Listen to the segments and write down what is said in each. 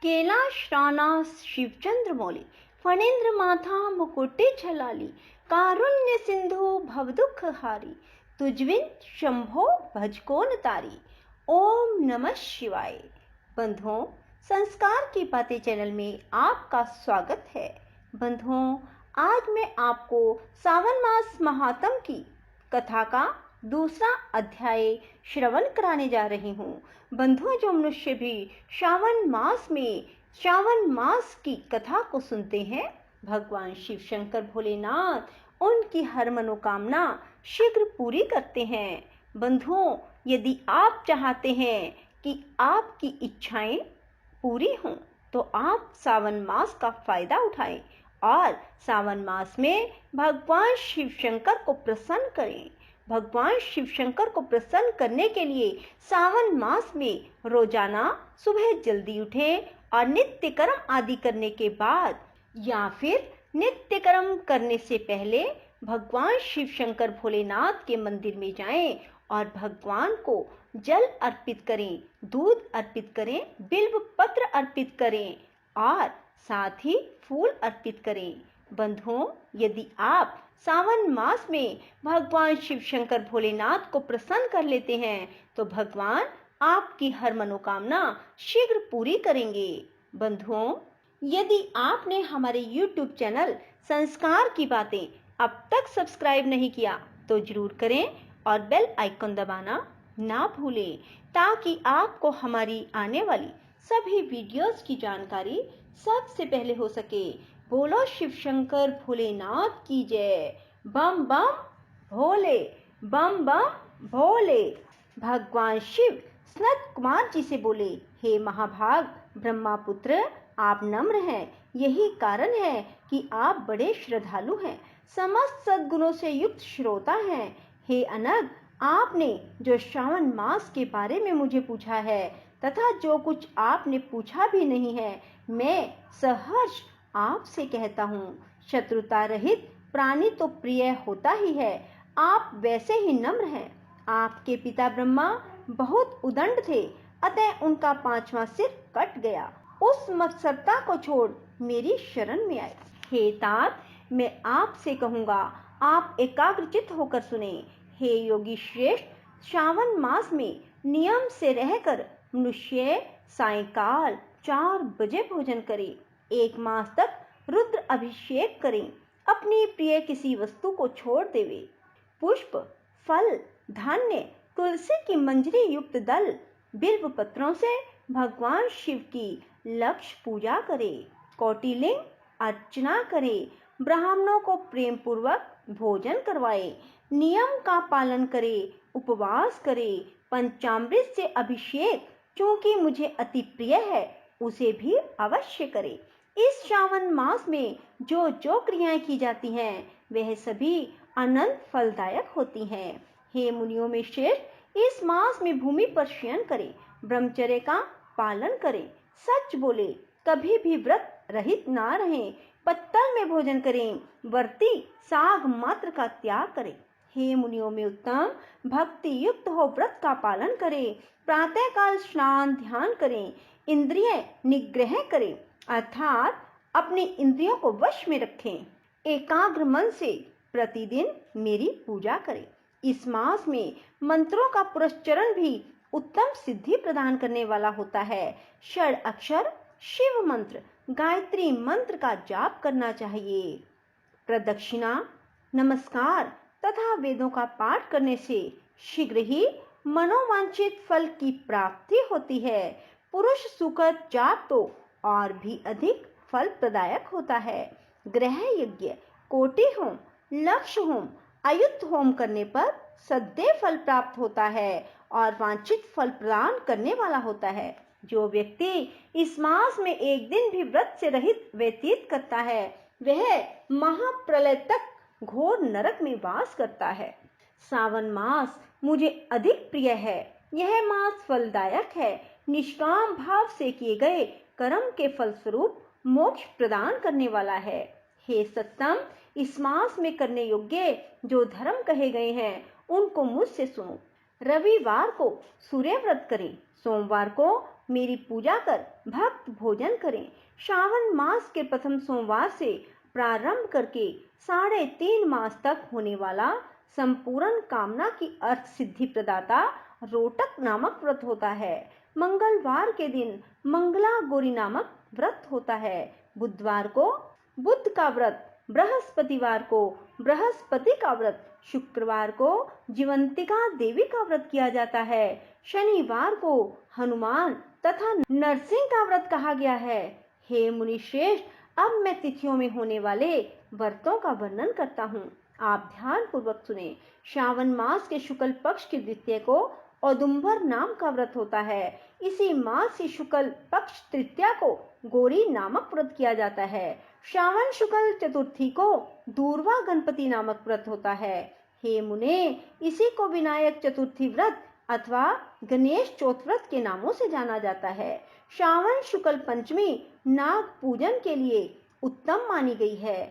कैलाश्रानास शिवचंद्र मौली फणेन्द्र माथा मुकुटे छलाली कारुण्य सिंधु भवदुख हारी तुझविन शंभो भजकोन तारी। ओम नमः शिवाय। बंधुओं, संस्कार की बातें चैनल में आपका स्वागत है। बंधुओं, आज मैं आपको सावन मास महात्म की कथा का दूसरा अध्याय श्रवण कराने जा रही हूँ। बंधुओं, जो मनुष्य भी श्रावण मास की कथा को सुनते हैं, भगवान शिव शंकर भोलेनाथ उनकी हर मनोकामना शीघ्र पूरी करते हैं। बंधुओं, यदि आप चाहते हैं कि आपकी इच्छाएं पूरी हों, तो आप सावन मास का फायदा उठाएं और सावन मास में भगवान शिव शंकर को प्रसन्न करें। भगवान शिव शंकर को प्रसन्न करने के लिए सावन मास में रोजाना सुबह जल्दी उठें और नित्य कर्म आदि करने के बाद या फिर नित्य कर्म करने से पहले भगवान शिव शंकर भोलेनाथ के मंदिर में जाएं और भगवान को जल अर्पित करें, दूध अर्पित करें, बिल्व पत्र अर्पित करें और साथ ही फूल अर्पित करें। बंधुओं, यदि आप सावन मास में भगवान शिव शंकर भोलेनाथ को प्रसन्न कर लेते हैं, तो भगवान आपकी हर मनोकामना शीघ्र पूरी करेंगे। बंधुओं, यदि आपने हमारे YouTube चैनल संस्कार की बातें अब तक सब्सक्राइब नहीं किया, तो जरूर करें और बेल आइकन दबाना ना भूलें, ताकि आपको हमारी आने वाली सभी वीडियोस की जानकारी सबसे पहले हो सके। बोलो शिव शंकर भोलेनाथ की जय। बम बम भोले, बम बम भोले। भगवान शिव सनत कुमार जी से बोले, हे महाभाग ब्रह्मापुत्र, आप नम्र हैं। यही कारण है कि आप बड़े श्रद्धालु हैं, समस्त सद्गुणों से युक्त श्रोता हैं। हे अनग, आपने जो श्रावण मास के बारे में मुझे पूछा है तथा जो कुछ आपने पूछा भी नहीं है, मैं सहर्ष आपसे कहता हूँ। शत्रुता रहित प्राणी तो प्रिय होता ही है। आप वैसे ही नम्र हैं। आपके पिता ब्रह्मा बहुत उदंड थे, अतः उनका 5वां सिर कट गया। उस मत्सरता को छोड़ मेरी शरण में आए। हे तात, मैं आपसे कहूँगा, आप एकाग्रचित्त होकर सुने। हे योगी श्रेष्ठ, श्रावण मास में नियम से रहकर मनुष्य सायंकाल 4 बजे भोजन करे, 1 मास तक रुद्र अभिषेक करें, अपनी प्रिय किसी वस्तु को छोड़ देवे, पुष्प, फल, धान्य, तुलसी की मंजरी युक्त दल, बिल्व पत्रों से भगवान शिव की लक्ष्य पूजा करे, कोटिलिंग अर्चना करे, ब्राह्मणों को प्रेम पूर्वक भोजन करवाए, नियम का पालन करे, उपवास करे, पंचामृत से अभिषेक, चूंकि मुझे अति प्रिय है, उसे भी अवश्य करे। इस श्रावण मास में जो जो क्रियाएं की जाती हैं, वह सभी अनंत फलदायक होती हैं। हे मुनियों में श्रेष्ठ, इस मास में भूमि पर शयन करें, ब्रह्मचर्य का पालन करें, सच बोले, कभी भी व्रत रहित ना रहें, पत्तल में भोजन करें, व्रती साग मात्र का त्याग करें। हे मुनियों में उत्तम, भक्ति युक्त हो व्रत का पालन करें, प्रातः काल स्नान ध्यान करें, इंद्रिय निग्रह करें, अर्थात अपने इंद्रियों को वश में रखें, एकाग्र मन से प्रतिदिन मेरी पूजा करें। इस मास में मंत्रों का पुरस्चरण भी उत्तम सिद्धि प्रदान करने वाला होता है। 6 अक्षर शिव मंत्र, गायत्री मंत्र का जाप करना चाहिए। प्रदक्षिणा, नमस्कार तथा वेदों का पाठ करने से शीघ्र ही मनोवांछित फल की प्राप्ति होती है। पुरुष सुकृत जाप तो और भी अधिक फल प्रदायक होता है। ग्रह यज्ञ, कोटि होम, लक्ष्य होम, अयुत होम करने पर सदैव फल प्राप्त होता है और वांछित फल प्रदान करने वाला होता है। जो व्यक्ति इस मास में एक दिन भी व्रत से रहित व्यतीत करता है, वह महाप्रलय तक घोर नरक में वास करता है। सावन मास मुझे अधिक प्रिय है। यह मास फलदायक है। निष्काम भाव से किए गए कर्म के फलस्वरूप मोक्ष प्रदान करने वाला है। हे सत्तम, इस मास में करने योग्य जो धर्म कहे गए हैं, उनको मुझसे सुनो। रविवार को सूर्य व्रत करें, सोमवार को मेरी पूजा कर भक्त भोजन करें। श्रावण मास के प्रथम सोमवार से प्रारंभ करके 3.5 मास तक होने वाला संपूर्ण कामना की अर्थ सिद्धि प्रदाता रोटक नामक व्रत होता है। मंगलवार के दिन मंगला गौरी नामक व्रत होता है। बुधवार को बुध का व्रत, बृहस्पतिवार को बृहस्पति का व्रत, शुक्रवार को जीवंतिका देवी का व्रत किया जाता है। शनिवार को हनुमान तथा नरसिंह का व्रत कहा गया है। हे मुनि श्रेष्ठ, अब मैं तिथियों में होने वाले व्रतों का वर्णन करता हूँ, आप ध्यान पूर्वक सुने। श्रावण मास के शुक्ल पक्ष की द्वितीय को औदुंबर नाम का व्रत होता है। इसी मास की शुक्ल पक्ष तृतीया को गौरी नामक व्रत किया जाता है। श्रावण शुक्ल चतुर्थी को दूर्वा गणपति नामक व्रत होता है। हे मुने, इसी को विनायक चतुर्थी व्रत अथवा गणेश चौथ व्रत के नामों से जाना जाता है। श्रावण शुक्ल पंचमी नाग पूजन के लिए उत्तम मानी गई है।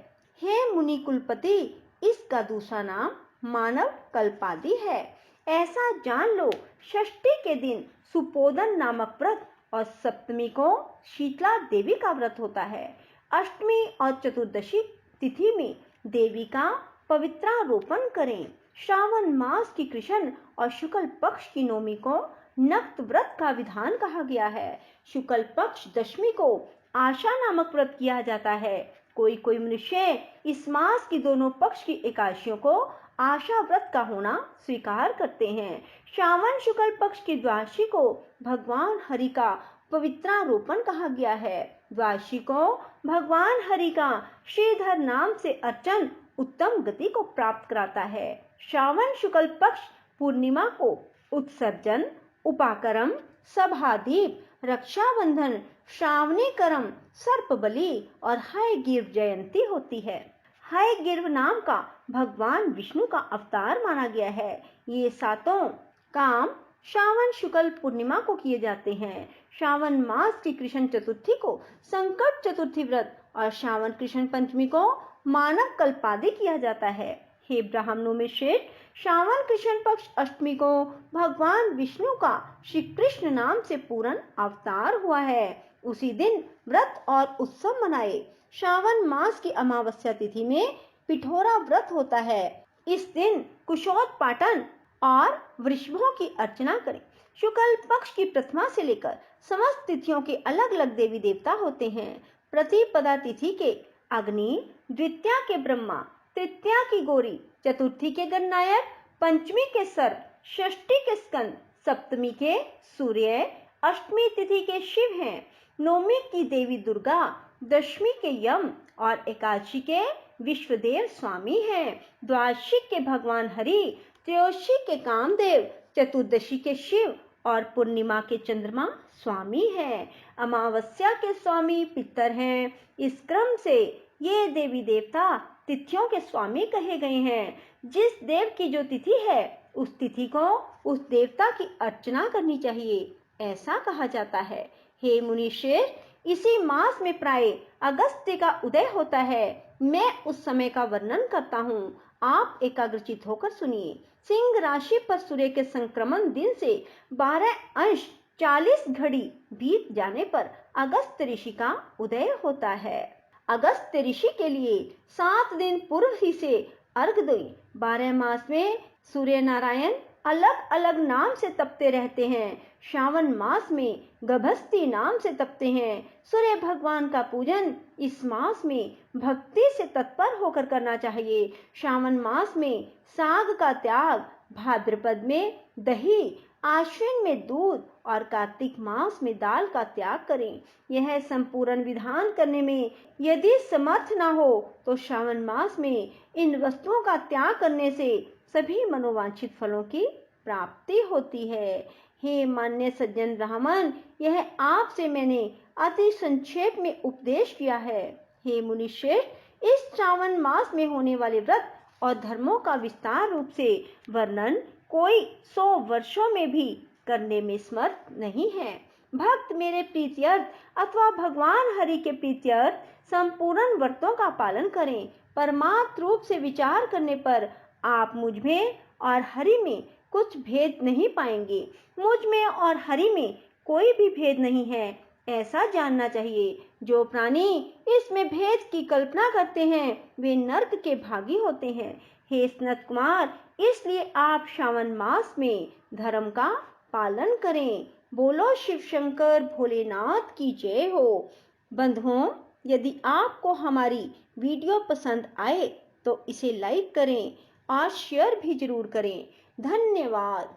हे मुनि कुलपति, इसका दूसरा नाम मानव कल्पादि है। ऐसा जान लो, षष्ठी के दिन सुपोदन नामक व्रत और सप्तमी को शीतला देवी का व्रत होता है। अष्टमी और चतुर्दशी तिथि में देवी का पवित्रारोपण करें। श्रावण मास की कृष्ण और शुक्ल पक्ष की नवमी को नक्त व्रत का विधान कहा गया है। शुक्ल पक्ष दशमी को आशा नामक व्रत किया जाता है। कोई कोई मनुष्य इस मास की दोनों पक्ष की एकादशियों को आशा व्रत का होना स्वीकार करते हैं। श्रावण शुक्ल पक्ष की द्वादशी को भगवान हरि का पवित्रारोपण कहा गया है। द्वादशी को भगवान हरि का श्रीधर नाम से अर्चन उत्तम गति को प्राप्त कराता है। श्रावण शुक्ल पक्ष पूर्णिमा को उत्सर्जन, उपाकरम, सभादीप, रक्षाबंधन, श्रावणी करम, सर्प बलि और हयग्रीव जयंती होती है। हयग्रीव नाम का भगवान विष्णु का अवतार माना गया है। ये सातों काम श्रावण शुक्ल पूर्णिमा को किए जाते हैं। श्रावण मास की कृष्ण चतुर्थी को संकट चतुर्थी व्रत और श्रावण कृष्ण पंचमी को मानव कल्पादि किया जाता है। हे ब्राह्मणों में श्रेष्ठ, श्रावण कृष्ण पक्ष अष्टमी को भगवान विष्णु का श्री कृष्ण नाम से पूर्ण अवतार हुआ है। उसी दिन व्रत और उत्सव मनाए। श्रावण मास की अमावस्या तिथि में पिठोरा व्रत होता है। इस दिन कुशोत्पाटन और वृषभों की अर्चना करें। शुक्ल पक्ष की प्रथमा से लेकर समस्त तिथियों के अलग अलग देवी देवता होते हैं। प्रतिपदा तिथि के अग्नि, द्वितीया के ब्रह्मा, तृतीया की गौरी, चतुर्थी के गणनायक, पंचमी के सर्प, षष्ठी के स्कंद, सप्तमी के सूर्य, अष्टमी तिथि के शिव हैं, नवमी की देवी दुर्गा, दशमी के यम और एकादशी के विश्वदेव स्वामी हैं। द्वादशी के भगवान हरि, त्रयोदशी के कामदेव, चतुर्दशी के शिव और पूर्णिमा के चंद्रमा स्वामी हैं। अमावस्या के स्वामी पितर हैं। इस क्रम से ये देवी देवता तिथियों के स्वामी कहे गए हैं। जिस देव की जो तिथि है, उस तिथि को उस देवता की अर्चना करनी चाहिए, ऐसा कहा जाता है। हे मुनि श्रेष्ठ, इसी मास में प्राय अगस्त्य का उदय होता है। मैं उस समय का वर्णन करता हूँ, आप एकाग्रचित होकर सुनिए। सिंह राशि पर सूर्य के संक्रमण दिन से 12 अंश 40 घड़ी बीत जाने पर अगस्त्य ऋषि का उदय होता है। अगस्त्य ऋषि के लिए 7 दिन पूर्व ही से अर्घ दें। 12 मास में सूर्य नारायण अलग अलग नाम से तपते रहते हैं। श्रावण मास में गभस्ती नाम से तपते हैं। सूर्य भगवान का पूजन इस मास में भक्ति से तत्पर होकर करना चाहिए। श्रावण मास में साग का त्याग, भाद्रपद में दही, आश्विन में दूध और कार्तिक मास में दाल का त्याग करें। यह संपूर्ण विधान करने में यदि समर्थ न हो तो श्रावण मास में इन वस्तुओं का त्याग करने से सभी मनोवांछित फलों की प्राप्ति होती है। हे मान्य सज्जन ब्राह्मण, यह आपसे मैंने अति संक्षेप में उपदेश किया है। हे मुनि श्रेष्ठ, इस श्रावण मास में होने वाले व्रत और धर्मों का विस्तार रूप से वर्णन कोई 100 वर्षों में भी करने में समर्थ नहीं है। भक्त मेरे प्रीत्यर्थ अथवा भगवान हरि के प्रीत्यर्थ संपूर्ण व्रतों का पालन करें। परमात्म रूप से विचार करने पर आप मुझ में और हरि में कुछ भेद नहीं पाएंगे। मुझ में और हरि में कोई भी भेद नहीं है, ऐसा जानना चाहिए। जो प्राणी इसमें भेद की कल्पना करते हैं वे नर्क के भागी होते हैं। हे सनत कुमार, इसलिए आप श्रावण मास में धर्म का पालन करें। बोलो शिव शंकर भोलेनाथ की जय हो। बंधुओं, यदि आपको हमारी वीडियो पसंद आए तो इसे लाइक करें और शेयर भी जरूर करें। धन्यवाद।